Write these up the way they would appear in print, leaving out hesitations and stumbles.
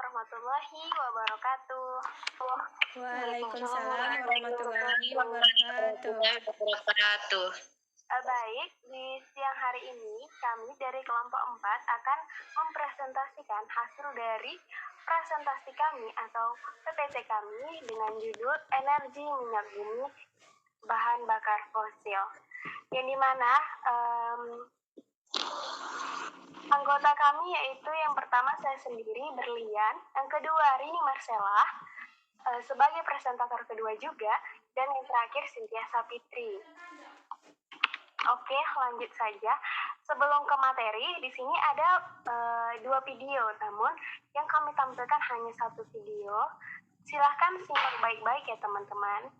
warahmatullahi wabarakatuh. Waalaikumsalam warahmatullahi wabarakatuh. Baik, di siang hari ini kami dari kelompok 4 akan mempresentasikan hasil dari presentasi kami atau PPT kami dengan judul Energi Minyak Bumi Bahan Bakar Fosil. Yang dimana anggota kami yaitu yang pertama saya sendiri, Berlian, yang kedua Rini Marcella, sebagai presentator kedua juga, dan yang terakhir Cynthia Sapitri. Oke, lanjut saja. Sebelum ke materi, di sini ada 2 video, namun yang kami tampilkan hanya 1 video. Silahkan simak baik-baik ya teman-teman.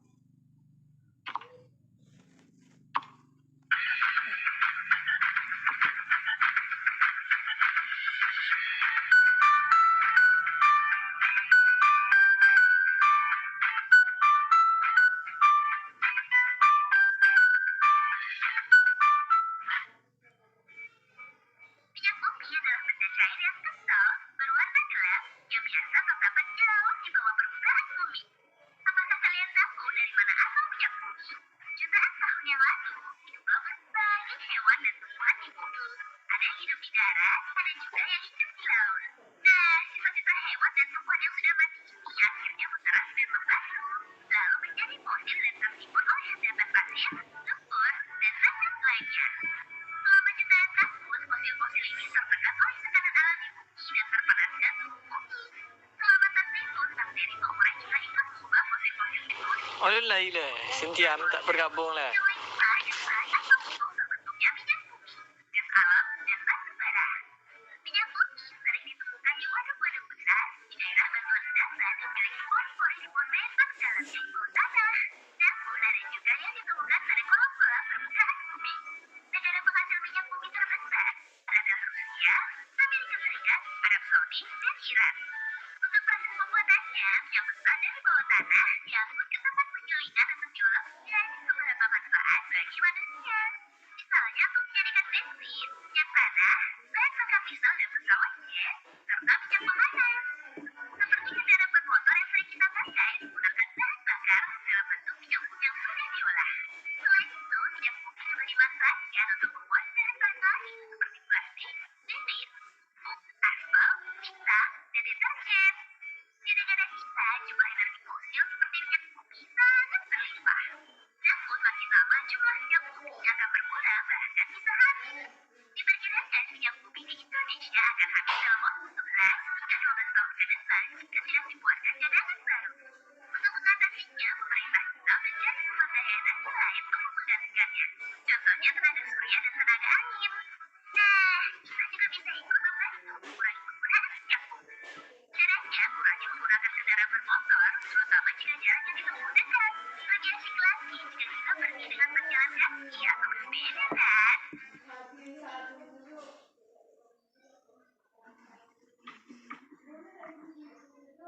Oh lah ile, Cynthia tak bergabung lah.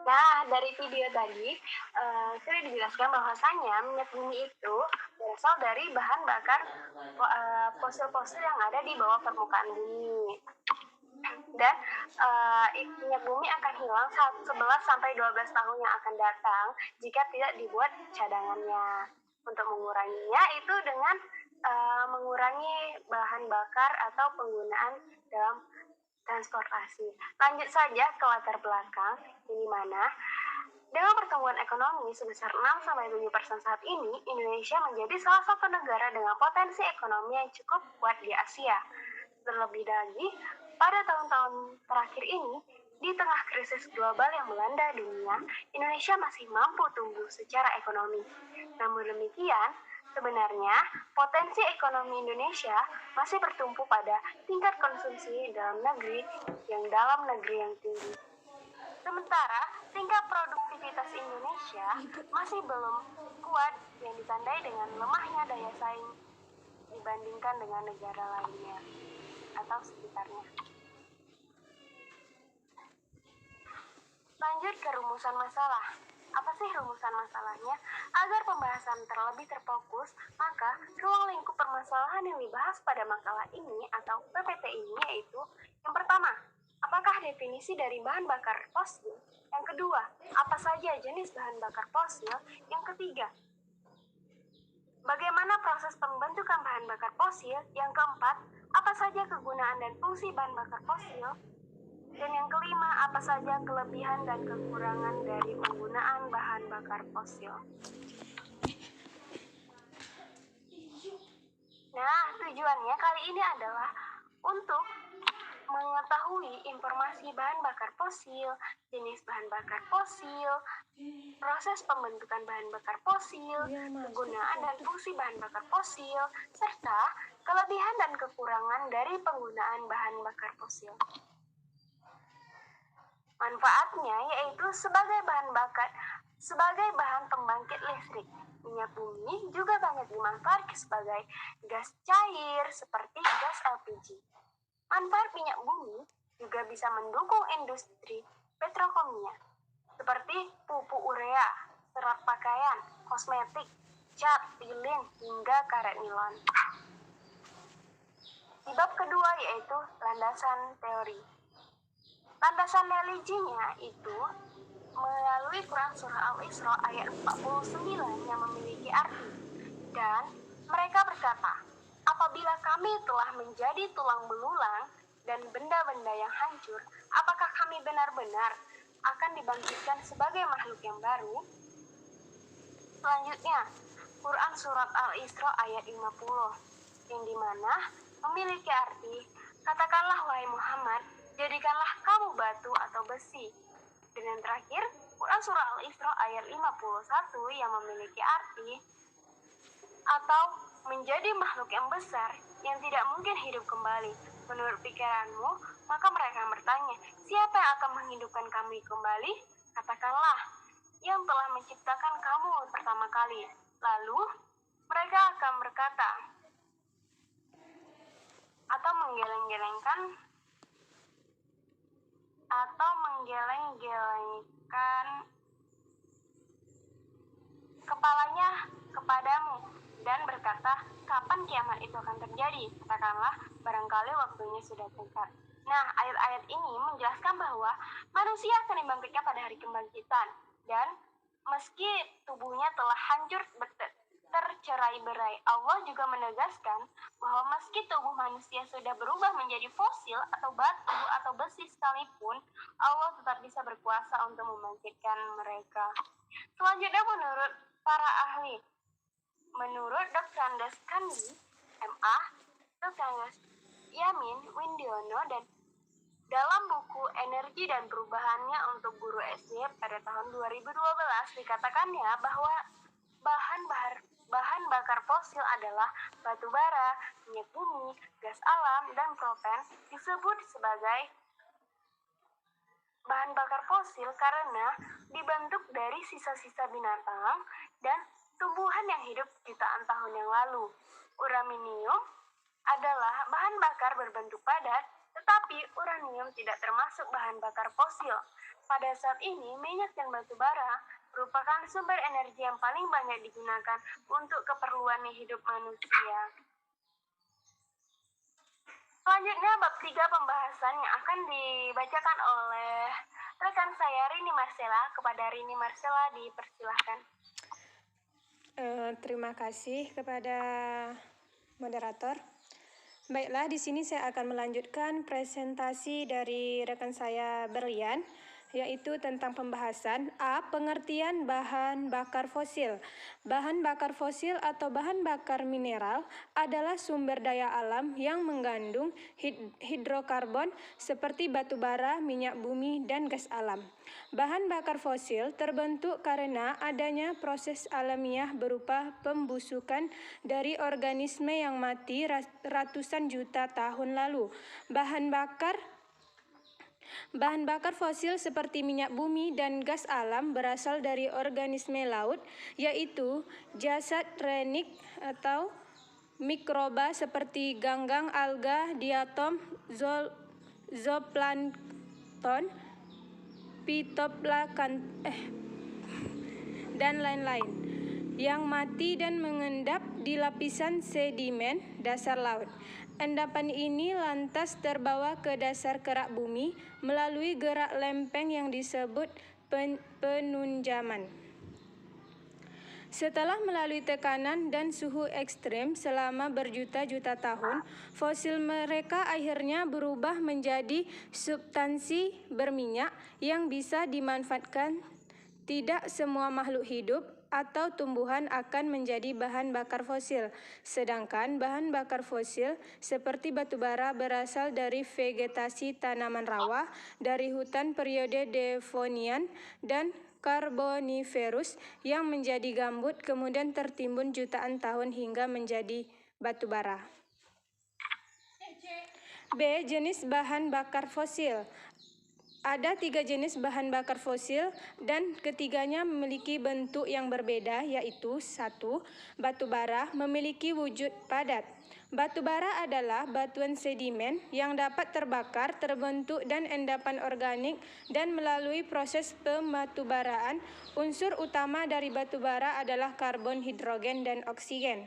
Nah, dari video tadi sudah dijelaskan bahwasanya minyak bumi itu berasal dari bahan bakar fosil-fosil yang ada di bawah permukaan bumi. Dan minyak bumi akan hilang 11 sampai 12 tahun yang akan datang jika tidak dibuat cadangannya. Untuk menguranginya itu dengan mengurangi bahan bakar atau penggunaan dalam transportasi. Lanjut saja ke latar belakang, di mana dengan pertumbuhan ekonomi sebesar 6-7% saat ini, Indonesia menjadi salah satu negara dengan potensi ekonomi yang cukup kuat di Asia. Terlebih lagi, pada tahun-tahun terakhir ini, di tengah krisis global yang melanda dunia, Indonesia masih mampu tumbuh secara ekonomi. Namun demikian, sebenarnya potensi ekonomi Indonesia masih bertumpu pada tingkat konsumsi dalam negeri yang tinggi. Sementara tingkat produktivitas Indonesia masih belum kuat yang ditandai dengan lemahnya daya saing dibandingkan dengan negara lainnya atau sekitarnya. Lanjut ke rumusan masalah. Apa sih rumusan masalahnya? Agar pembahasan terlebih terfokus, maka ruang lingkup permasalahan yang dibahas pada makalah ini atau PPT ini yaitu yang pertama, Apakah definisi dari bahan bakar fosil? Yang kedua, apa saja jenis bahan bakar fosil? Yang ketiga, bagaimana proses pembentukan bahan bakar fosil? Yang keempat, apa saja kegunaan dan fungsi bahan bakar fosil? Dan yang kelima, apa saja kelebihan dan kekurangan dari penggunaan bahan bakar fosil? Nah, tujuannya kali ini adalah untuk mengetahui informasi bahan bakar fosil, jenis bahan bakar fosil, proses pembentukan bahan bakar fosil, kegunaan dan fungsi bahan bakar fosil, serta kelebihan dan kekurangan dari penggunaan bahan bakar fosil. Manfaatnya yaitu sebagai bahan pembangkit listrik. Minyak bumi juga banyak dimanfaatkan sebagai gas cair seperti gas LPG. Manfaat minyak bumi juga bisa mendukung industri petrokimia seperti pupuk urea, serat pakaian, kosmetik, cat, lilin, hingga karet nilon. Di bab kedua yaitu landasan teori. Landasan religinya itu melalui Quran Surah Al-Isra ayat 49 yang memiliki arti. Dan mereka berkata, apabila kami telah menjadi tulang belulang dan benda-benda yang hancur, apakah kami benar-benar akan dibangkitkan sebagai makhluk yang baru? Selanjutnya, Quran Surat Al-Isra ayat 50, yang dimana memiliki arti, katakanlah wahai Muhammad, jadikanlah kamu batu atau besi. Dan yang terakhir, Quran Surah Al-Isra ayat 51 yang memiliki arti, atau menjadi makhluk yang besar yang tidak mungkin hidup kembali. Menurut pikiranmu, maka mereka bertanya, siapa yang akan menghidupkan kami kembali? Katakanlah, yang telah menciptakan kamu pertama kali. Lalu, mereka akan berkata, atau menggeleng-gelengkan kepalanya kepadamu dan berkata, kapan kiamat itu akan terjadi? Katakanlah, barangkali waktunya sudah dekat. Nah, ayat-ayat ini menjelaskan bahwa manusia akan dibangkitkan pada hari kebangkitan, dan meski tubuhnya telah hancur tercerai-berai, Allah juga menegaskan bahwa meski tubuh manusia sudah berubah menjadi fosil atau batu atau besi sekalipun, Allah tetap bisa berkuasa untuk membangkitkan mereka. Selanjutnya, menurut para ahli, menurut Dr. Andes Kandi, MA, Dr. Andes Yamin Windiono, dan dalam buku Energi dan Perubahannya untuk Guru SD pada tahun 2012 dikatakannya bahwa bahan bakar fosil adalah batu bara, minyak bumi, gas alam, dan propan disebut sebagai bahan bakar fosil karena dibentuk dari sisa-sisa binatang dan tumbuhan yang hidup jutaan tahun yang lalu. Uranium adalah bahan bakar berbentuk padat, tetapi uranium tidak termasuk bahan bakar fosil. Pada saat ini, minyak dan batu bara merupakan sumber energi yang paling banyak digunakan untuk keperluan hidup manusia. Selanjutnya, bab 3 pembahasan yang akan dibacakan oleh rekan saya Rini Marcella. Kepada Rini Marcella dipersilahkan. Terima kasih kepada moderator. Baiklah, di sini saya akan melanjutkan presentasi dari rekan saya Berlian, yaitu tentang pembahasan A. Pengertian bahan bakar fosil. Bahan bakar fosil atau bahan bakar mineral adalah sumber daya alam yang mengandung hidrokarbon seperti batu bara, minyak bumi, dan gas alam. Bahan bakar fosil terbentuk karena adanya proses alamiah berupa pembusukan dari organisme yang mati ratusan juta tahun lalu. Bahan bakar fosil seperti minyak bumi dan gas alam berasal dari organisme laut, yaitu jasad renik atau mikroba seperti ganggang, alga, diatom, zooplankton, dan lain-lain, yang mati dan mengendap di lapisan sedimen dasar laut. Endapan ini lantas terbawa ke dasar kerak bumi melalui gerak lempeng yang disebut penunjaman. Setelah melalui tekanan dan suhu ekstrem selama berjuta-juta tahun, fosil mereka akhirnya berubah menjadi substansi berminyak yang bisa dimanfaatkan. Tidak semua makhluk hidup atau tumbuhan akan menjadi bahan bakar fosil, sedangkan bahan bakar fosil seperti batu bara berasal dari vegetasi tanaman rawa, dari hutan periode Devonian dan Karboniferus yang menjadi gambut kemudian tertimbun jutaan tahun hingga menjadi batu bara. B. Jenis bahan bakar fosil. Ada 3 jenis bahan bakar fosil dan ketiganya memiliki bentuk yang berbeda, yaitu 1. Batu bara memiliki wujud padat. Batu bara adalah batuan sedimen yang dapat terbakar, terbentuk dan endapan organik dan melalui proses pembatubaraan. Unsur utama dari batu bara adalah karbon, hidrogen, dan oksigen.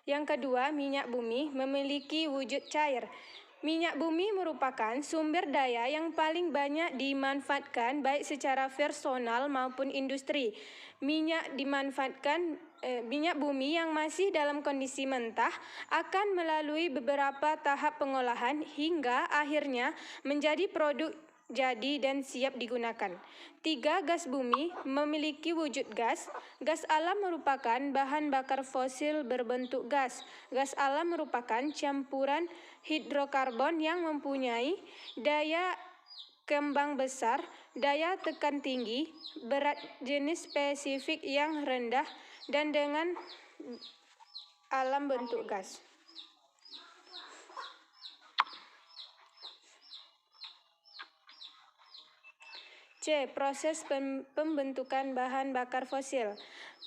Yang kedua, minyak bumi memiliki wujud cair. Minyak bumi merupakan sumber daya yang paling banyak dimanfaatkan baik secara personal maupun industri. Minyak bumi yang masih dalam kondisi mentah akan melalui beberapa tahap pengolahan hingga akhirnya menjadi produk jadi dan siap digunakan. 3. Gas bumi memiliki wujud gas. Gas alam merupakan bahan bakar fosil berbentuk gas. Gas alam merupakan campuran hidrokarbon yang mempunyai daya kembang besar, daya tekan tinggi, berat jenis spesifik yang rendah, dan dengan alam bentuk gas. C. Proses pembentukan bahan bakar fosil.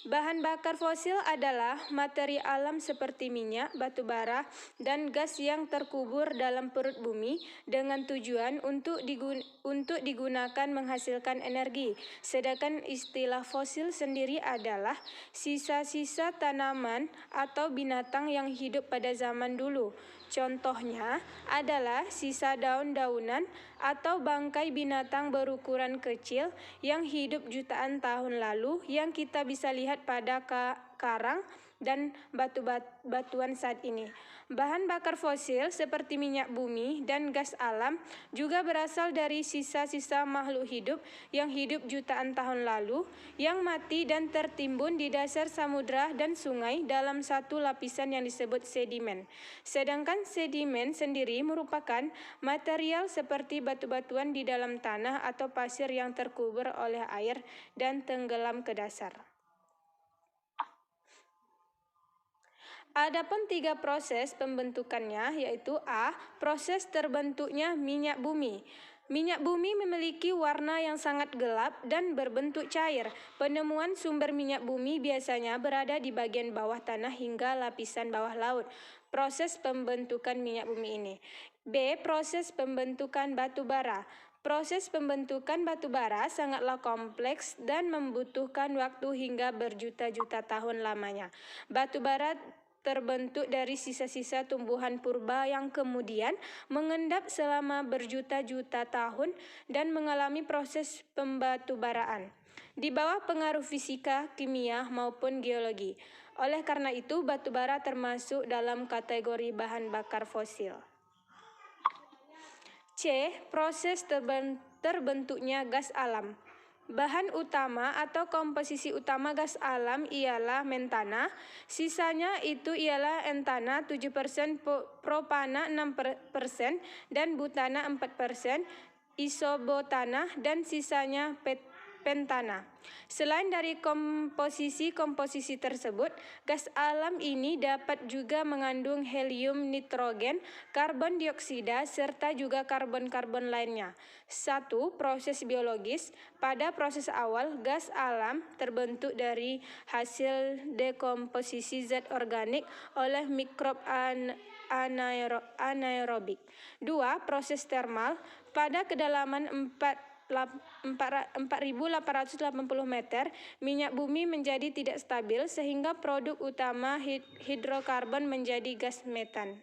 Bahan bakar fosil adalah materi alam seperti minyak, batu bara, dan gas yang terkubur dalam perut bumi dengan tujuan untuk digunakan menghasilkan energi. Sedangkan istilah fosil sendiri adalah sisa-sisa tanaman atau binatang yang hidup pada zaman dulu. Contohnya adalah sisa daun-daunan atau bangkai binatang berukuran kecil yang hidup jutaan tahun lalu yang kita bisa lihat pada karang dan batuan saat ini. Bahan bakar fosil seperti minyak bumi dan gas alam juga berasal dari sisa-sisa makhluk hidup yang hidup jutaan tahun lalu yang mati dan tertimbun di dasar samudra dan sungai dalam satu lapisan yang disebut sedimen. Sedangkan sedimen sendiri merupakan material seperti batu-batuan di dalam tanah atau pasir yang terkubur oleh air dan tenggelam ke dasar. Adapun 3 proses pembentukannya, yaitu A. Proses terbentuknya minyak bumi. Minyak bumi memiliki warna yang sangat gelap dan berbentuk cair. Penemuan sumber minyak bumi biasanya berada di bagian bawah tanah hingga lapisan bawah laut. Proses pembentukan minyak bumi ini. B. Proses pembentukan batu bara. Proses pembentukan batu bara sangatlah kompleks dan membutuhkan waktu hingga berjuta-juta tahun lamanya. Batu bara terbentuk dari sisa-sisa tumbuhan purba yang kemudian mengendap selama berjuta-juta tahun dan mengalami proses pembatubaraan di bawah pengaruh fisika, kimia, maupun geologi. Oleh karena itu, batu bara termasuk dalam kategori bahan bakar fosil. C. Proses terbentuknya gas alam. Bahan utama atau komposisi utama gas alam ialah mentana, sisanya itu ialah entana 7%, propana 6%, dan butana 4%, isobutana, dan sisanya pentana. Selain dari komposisi tersebut, gas alam ini dapat juga mengandung helium, nitrogen, karbon dioksida, serta juga karbon-karbon lainnya. 1. Proses biologis. Pada proses awal, gas alam terbentuk dari hasil dekomposisi zat organik oleh mikrob anaerobik. 2. Proses termal. Pada kedalaman 4.880 meter, minyak bumi menjadi tidak stabil sehingga produk utama hidrokarbon menjadi gas metan.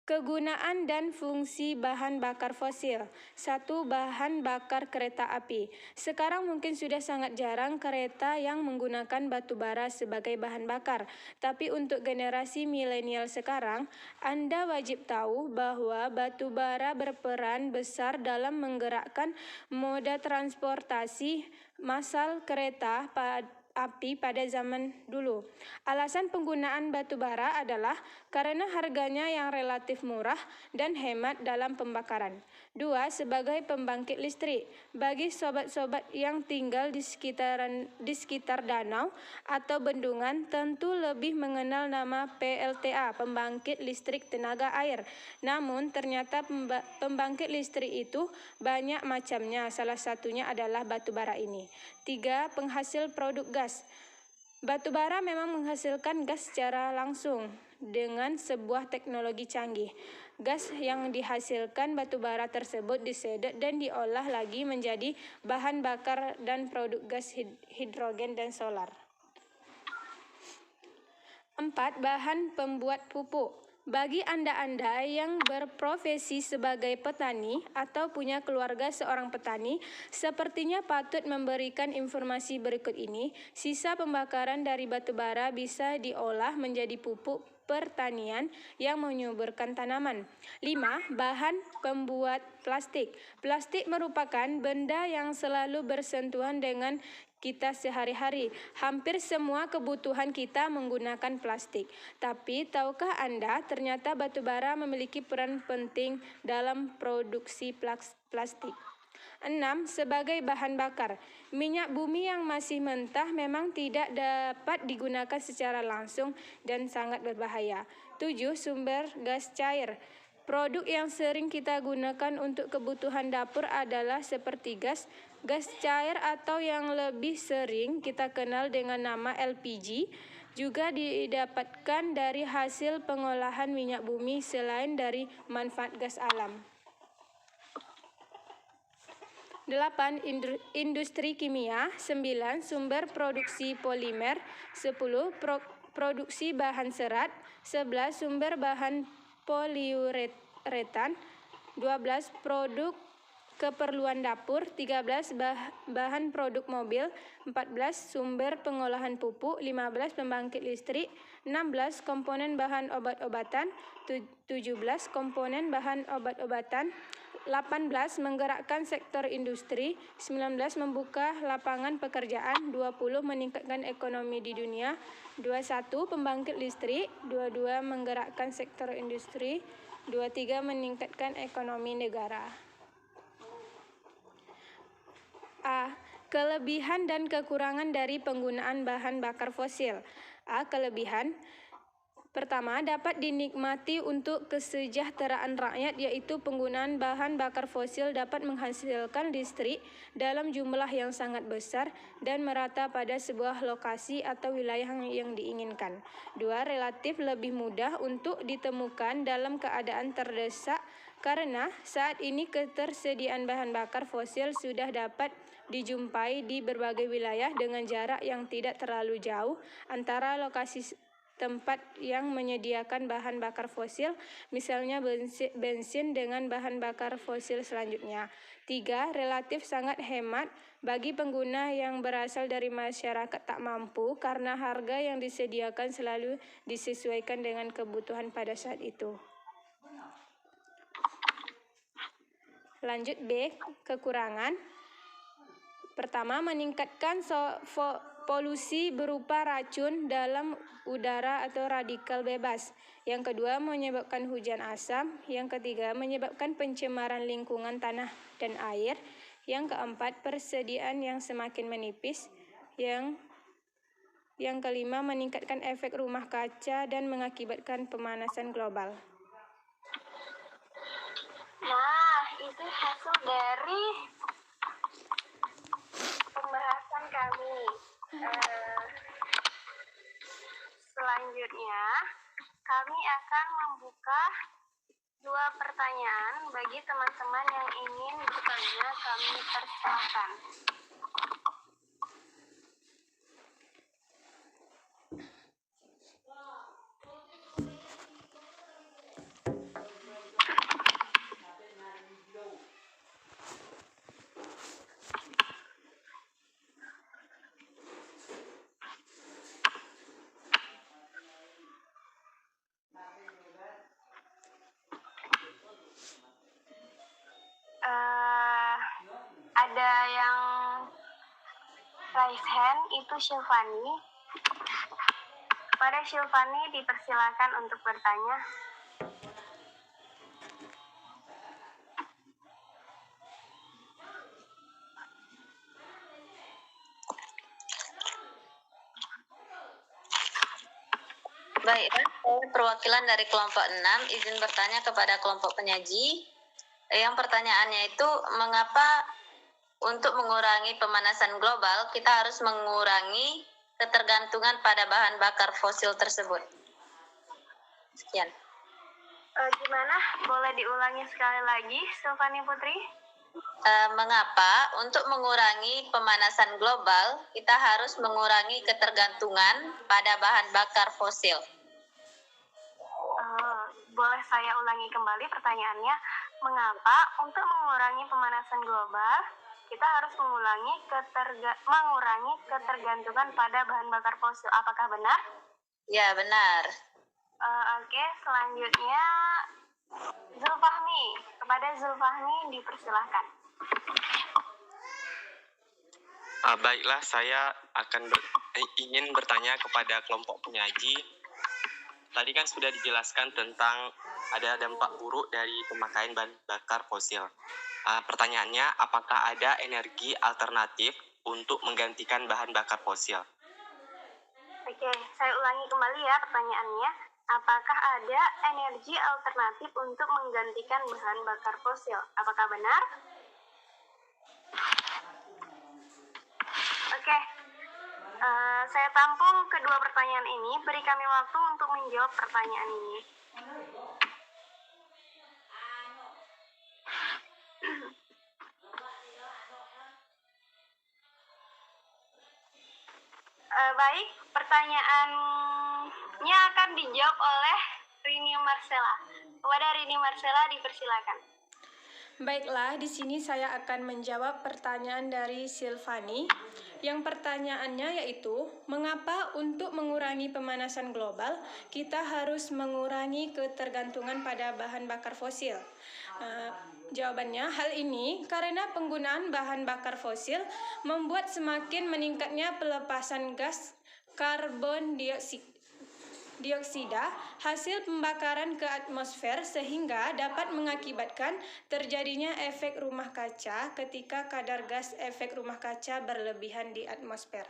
Kegunaan dan fungsi bahan bakar fosil. 1. Bahan bakar kereta api. Sekarang mungkin sudah sangat jarang kereta yang menggunakan batu bara sebagai bahan bakar. Tapi untuk generasi milenial sekarang, Anda wajib tahu bahwa batu bara berperan besar dalam menggerakkan moda transportasi massal kereta api pada zaman dulu. Alasan penggunaan batu bara adalah karena harganya yang relatif murah dan hemat dalam pembakaran. 2. Sebagai pembangkit listrik. Bagi sobat-sobat yang tinggal di sekitar danau atau bendungan tentu lebih mengenal nama PLTA, pembangkit listrik tenaga air. Namun ternyata pembangkit listrik itu banyak macamnya, salah satunya adalah batu bara ini. 3. Penghasil produk gas. Batu bara memang menghasilkan gas secara langsung dengan sebuah teknologi canggih. Gas yang dihasilkan batu bara tersebut disedot dan diolah lagi menjadi bahan bakar dan produk gas hidrogen dan solar. 4. Bahan pembuat pupuk. Bagi Anda yang berprofesi sebagai petani atau punya keluarga seorang petani, sepertinya patut memberikan informasi berikut ini. Sisa pembakaran dari batu bara bisa diolah menjadi pupuk pertanian yang menyuburkan tanaman. 5. Bahan pembuat plastik. Plastik merupakan benda yang selalu bersentuhan dengan kita sehari-hari. Hampir semua kebutuhan kita menggunakan plastik. Tapi tahukah Anda ternyata batu bara memiliki peran penting dalam produksi plastik? 6. Sebagai bahan bakar. Minyak bumi yang masih mentah memang tidak dapat digunakan secara langsung dan sangat berbahaya. 7. Sumber gas cair. Produk yang sering kita gunakan untuk kebutuhan dapur adalah seperti gas cair atau yang lebih sering kita kenal dengan nama LPG, juga didapatkan dari hasil pengolahan minyak bumi selain dari manfaat gas alam. 8. Industri kimia. 9. Sumber produksi polimer. 10. Produksi bahan serat. 11. Sumber bahan poliuretan. 12. Produk keperluan dapur. 13. Bahan produk mobil. 14. Sumber pengolahan pupuk. 15. Pembangkit listrik. 16. Komponen bahan obat-obatan. 17. Komponen bahan obat-obatan. 18. Menggerakkan sektor industri. 19. Membuka lapangan pekerjaan. 20. Meningkatkan ekonomi di dunia. 21. Pembangkit listrik. 22. Menggerakkan sektor industri. 23. Meningkatkan ekonomi negara. A. Kelebihan dan kekurangan dari penggunaan bahan bakar fosil. A. Kelebihan. Pertama, dapat dinikmati untuk kesejahteraan rakyat, yaitu penggunaan bahan bakar fosil dapat menghasilkan listrik dalam jumlah yang sangat besar dan merata pada sebuah lokasi atau wilayah yang diinginkan. 2. Relatif lebih mudah untuk ditemukan dalam keadaan terdesak karena saat ini ketersediaan bahan bakar fosil sudah dapat dijumpai di berbagai wilayah dengan jarak yang tidak terlalu jauh antara lokasi tempat yang menyediakan bahan bakar fosil, misalnya bensin dengan bahan bakar fosil selanjutnya. 3. Relatif sangat hemat bagi pengguna yang berasal dari masyarakat tak mampu karena harga yang disediakan selalu disesuaikan dengan kebutuhan pada saat itu. Lanjut B. Kekurangan. Pertama, meningkatkan polusi berupa racun dalam udara atau radikal bebas. Yang kedua, menyebabkan hujan asam. Yang ketiga, menyebabkan pencemaran lingkungan tanah dan air. Yang keempat, persediaan yang semakin menipis. Yang kelima, meningkatkan efek rumah kaca dan mengakibatkan pemanasan global. Nah, itu hasil dari pembahasan kami. Selanjutnya, kami akan membuka dua pertanyaan bagi teman-teman yang ingin bertanya, kami persilahkan. Ada yang raise hand, itu Syilfani. Pada Syilfani dipersilakan untuk bertanya. Baik, saya perwakilan dari kelompok 6 izin bertanya kepada kelompok penyaji. Yang pertanyaannya itu, mengapa untuk mengurangi pemanasan global kita harus mengurangi ketergantungan pada bahan bakar fosil tersebut? Sekian. Gimana? Boleh diulangi sekali lagi, Syilfani Putri? Mengapa untuk mengurangi pemanasan global kita harus mengurangi ketergantungan pada bahan bakar fosil? Boleh saya ulangi kembali pertanyaannya, mengapa untuk mengurangi pemanasan global kita harus mengurangi ketergantungan pada bahan bakar fosil? Apakah benar? Ya, benar. Oke, selanjutnya Zulfahmi. Kepada Zulfahmi dipersilahkan. Baiklah, saya ingin bertanya kepada kelompok penyaji. Tadi kan sudah dijelaskan tentang ada dampak buruk dari pemakaian bahan bakar fosil. Pertanyaannya, apakah ada energi alternatif untuk menggantikan bahan bakar fosil? Oke, saya ulangi kembali ya pertanyaannya. Apakah ada energi alternatif untuk menggantikan bahan bakar fosil? Apakah benar? Oke, saya tampung kedua pertanyaan ini. Beri kami waktu untuk menjawab pertanyaan ini. Baik, pertanyaannya akan dijawab oleh Rini Marcella. Kepada Rini Marcella dipersilakan. Baiklah, di sini saya akan menjawab pertanyaan dari Syilfani. Yang pertanyaannya yaitu, mengapa untuk mengurangi pemanasan global, kita harus mengurangi ketergantungan pada bahan bakar fosil? Jawabannya, hal ini karena penggunaan bahan bakar fosil membuat semakin meningkatnya pelepasan gas karbon dioksida hasil pembakaran ke atmosfer sehingga dapat mengakibatkan terjadinya efek rumah kaca ketika kadar gas efek rumah kaca berlebihan di atmosfer.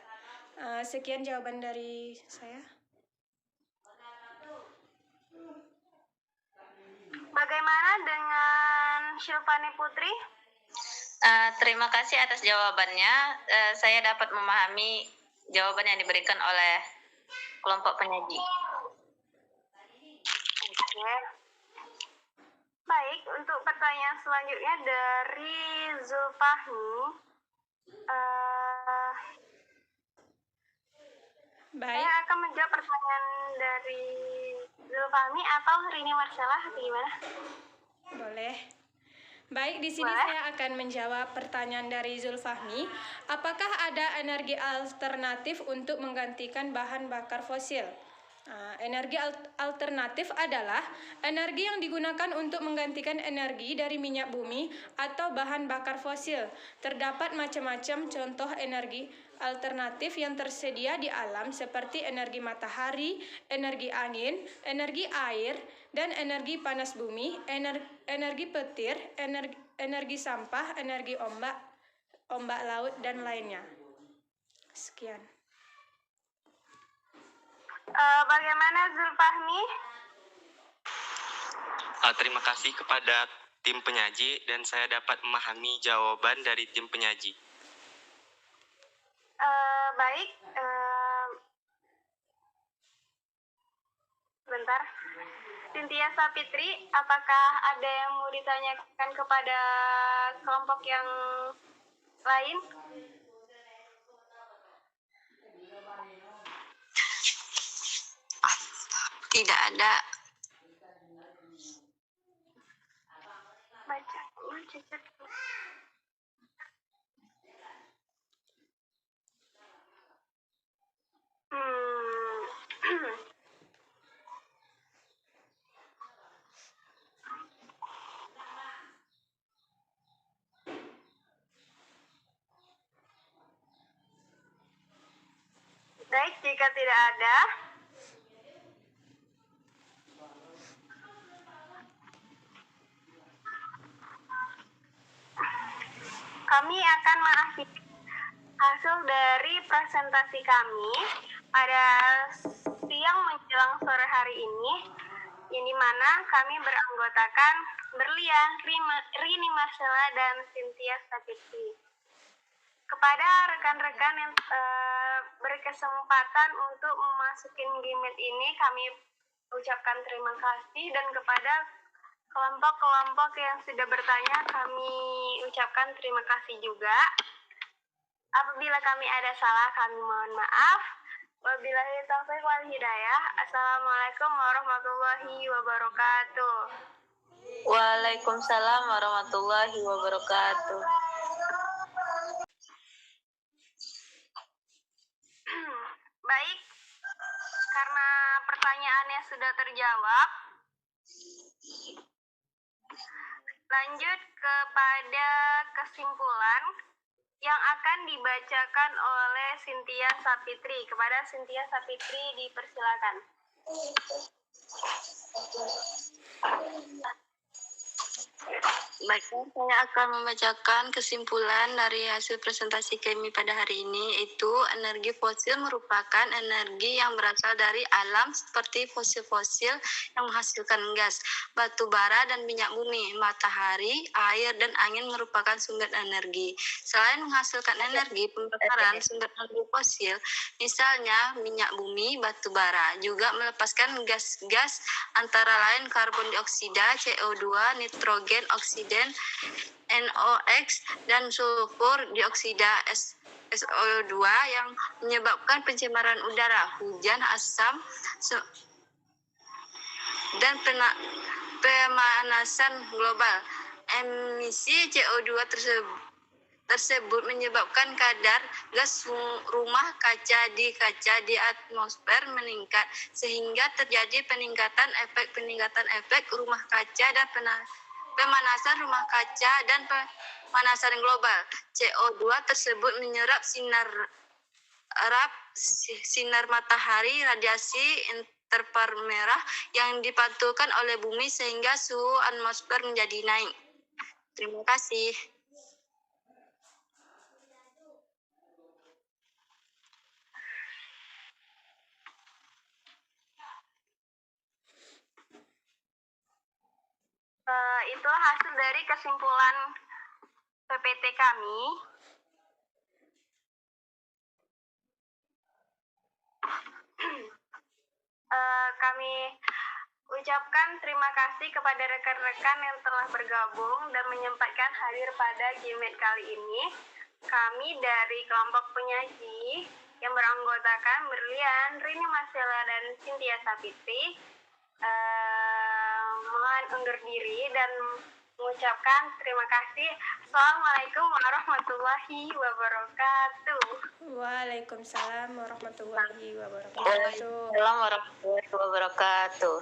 Sekian jawaban dari saya. Bagaimana dengan Syilfani Putri? Terima kasih atas jawabannya. Saya dapat memahami jawaban yang diberikan oleh kelompok penyaji. Oke. Baik, untuk pertanyaan selanjutnya dari Zulfahmi. Baik. Saya akan menjawab pertanyaan dari Zulfahmi atau Rini Marcella, gimana? Boleh. Baik, di sini saya akan menjawab pertanyaan dari Zulfahmi. Apakah ada energi alternatif untuk menggantikan bahan bakar fosil? Energi alternatif adalah energi yang digunakan untuk menggantikan energi dari minyak bumi atau bahan bakar fosil. Terdapat macam-macam contoh energi alternatif yang tersedia di alam seperti energi matahari, energi angin, energi air, dan energi panas bumi, energi petir, energi sampah, energi ombak laut, dan lainnya. Sekian. Bagaimana Zulfahmi? Terima kasih kepada tim penyaji dan saya dapat memahami jawaban dari tim penyaji. Baik. Sebentar. Cynthia Sapitri, apakah ada yang mau ditanyakan kepada kelompok yang lain? Tidak ada. Baca, cacat. Baik, jika tidak ada, kami akan mengakhiri hasil dari presentasi kami pada siang menjelang sore hari ini, yang dimana kami beranggotakan Berlian, Rini Marcella, dan Cynthia Sapitri. Kepada rekan-rekan yang berkesempatan untuk memasukin Gimit ini, kami ucapkan terima kasih, dan kepada kelompok-kelompok yang sudah bertanya, kami ucapkan terima kasih juga. Apabila kami ada salah, kami mohon maaf. Wabillahi taufiq wal hidayah. Assalamualaikum warahmatullahi wabarakatuh. Waalaikumsalam warahmatullahi wabarakatuh. Baik, karena pertanyaannya sudah terjawab, lanjut kepada kesimpulan yang akan dibacakan oleh Cynthia Sapitri. Kepada Cynthia Sapitri dipersilakan. Baiklah, saya akan membacakan kesimpulan dari hasil presentasi kami pada hari ini, yaitu energi fosil merupakan energi yang berasal dari alam seperti fosil-fosil yang menghasilkan gas, batu bara dan minyak bumi, matahari, air, dan angin merupakan sumber energi. Selain menghasilkan energi, pembakaran sumber energi fosil, misalnya minyak bumi, batu bara, juga melepaskan gas-gas antara lain karbon dioksida, CO2, nitrogen oksida, NOx, dan sulfur dioksida SO2 yang menyebabkan pencemaran udara, hujan, asam, dan pemanasan global. Emisi CO2 tersebut menyebabkan kadar gas rumah kaca di atmosfer meningkat, sehingga terjadi peningkatan efek rumah kaca dan pemanasan rumah kaca dan pemanasan global. CO2 tersebut menyerap sinar matahari, radiasi inframerah yang dipantulkan oleh bumi sehingga suhu atmosfer menjadi naik. Terima kasih. Itulah hasil dari kesimpulan PPT kami. Kami ucapkan terima kasih kepada rekan-rekan yang telah bergabung dan menyempatkan hadir pada Gimit kali ini. Kami dari kelompok penyaji yang beranggotakan Berlian, Rini Marcella, dan Cynthia Sapitri mohon undur diri dan mengucapkan terima kasih. Assalamualaikum warahmatullahi wabarakatuh. Waalaikumsalam warahmatullahi wabarakatuh. Waalaikumsalam warahmatullahi wabarakatuh.